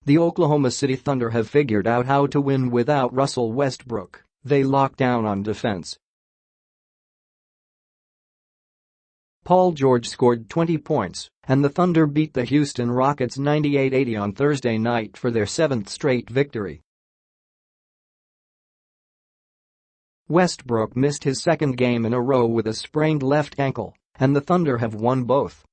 The Oklahoma City Thunder have figured out how to win without Russell Westbrook. They lock down on defense. Paul George scored 20 points, and the Thunder beat the Houston Rockets 98-80 on Thursday night for their 7th straight victory. Westbrook missed his second game in a row with a sprained left ankle, and the Thunder have won both.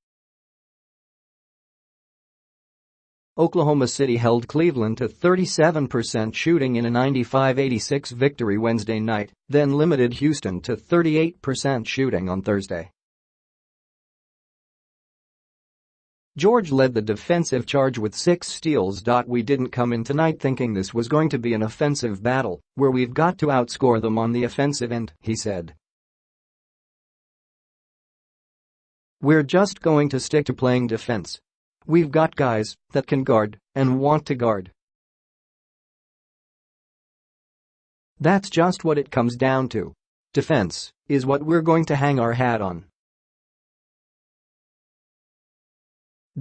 Oklahoma City held Cleveland to 37% shooting in a 95-86 victory Wednesday night, then limited Houston to 38% shooting on Thursday. George led the defensive charge with 6 steals. We didn't come in tonight thinking this was going to be an offensive battle, where we've got to outscore them on the offensive end, he said. We're just going to stick to playing defense. We've got guys that can guard and want to guard. That's just what it comes down to. Defense is what we're going to hang our hat on.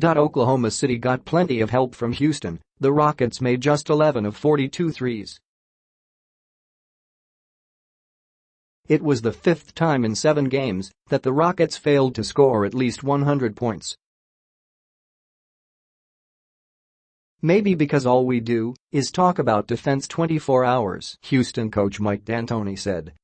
Oklahoma City got plenty of help from Houston. The Rockets made just 11 of 42 threes. It was the 5th time in 7 games that the Rockets failed to score at least 100 points. Maybe because all we do is talk about defense 24 hours, Houston coach Mike D'Antoni said.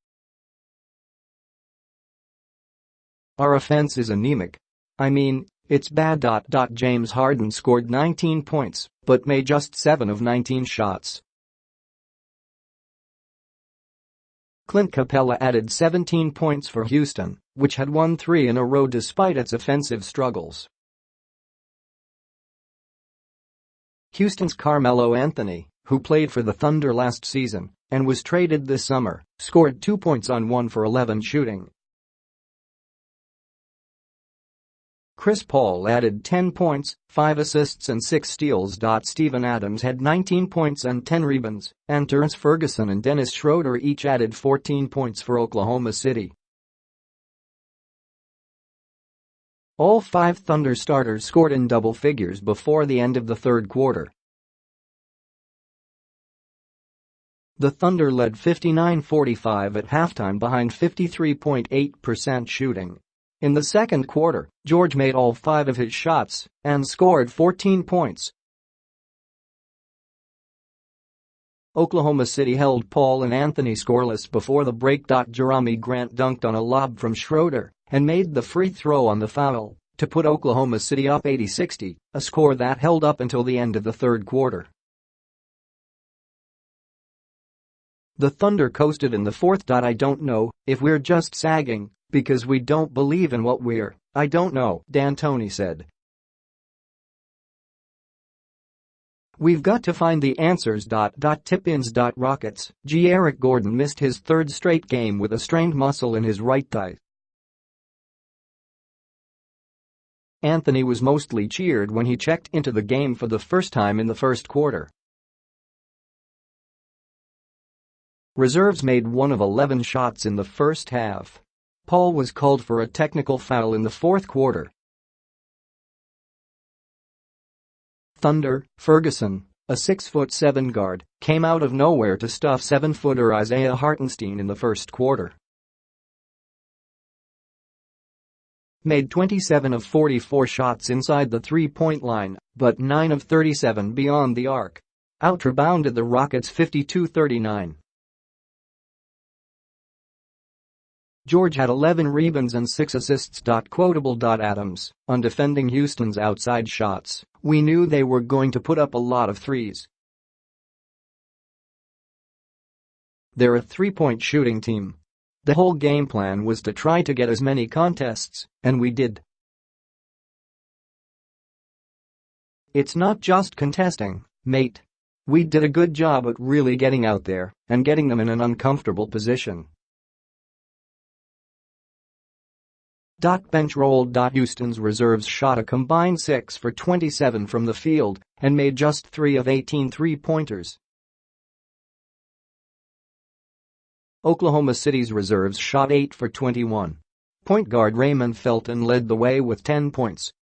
Our offense is anemic. I mean, it's bad. James Harden scored 19 points, but made just 7 of 19 shots. Clint Capella added 17 points for Houston, which had won 3 in a row despite its offensive struggles. Houston's Carmelo Anthony, who played for the Thunder last season and was traded this summer, scored 2 points on 1 for 11 shooting. Chris Paul added 10 points, 5 assists and 6 steals. Steven Adams had 19 points and 10 rebounds, and Terrence Ferguson and Dennis Schroeder each added 14 points for Oklahoma City. All 5 Thunder starters scored in double figures before the end of the third quarter. The Thunder led 59-45 at halftime behind 53.8% shooting. In the second quarter, George made all 5 of his shots and scored 14 points. Oklahoma City held Paul and Anthony scoreless before the break. Jerami Grant dunked on a lob from Schroeder and made the free throw on the foul to put Oklahoma City up 80-60, a score that held up until the end of the third quarter. The Thunder coasted in the fourth. I don't know if we're just sagging because we don't believe in what I don't know, D'Antoni said. We've got to find the answers. Tip-ins. Rockets. Eric Gordon missed his 3rd straight game with a strained muscle in his right thigh. Anthony was mostly cheered when he checked into the game for the first time in the first quarter. Reserves made 1 of 11 shots in the first half. Paul was called for a technical foul in the fourth quarter. Thunder, Ferguson, a 6'7" guard, came out of nowhere to stuff 7-footer Isaiah Hartenstein in the first quarter. Made 27 of 44 shots inside the three-point line, but 9 of 37 beyond the arc. Out-rebounded the Rockets 52-39. George had 11 rebounds and 6 assists. Quotable. Adams, on defending Houston's outside shots, we knew they were going to put up a lot of threes. They're a 3-point shooting team. The whole game plan was to try to get as many contests, and we did. It's not just contesting, mate. We did a good job at really getting out there and getting them in an uncomfortable position. Bench rolled. Houston's reserves shot a combined 6 for 27 from the field and made just 3 of 18 three-pointers. Oklahoma City's reserves shot 8 for 21. Point guard Raymond Felton led the way with 10 points,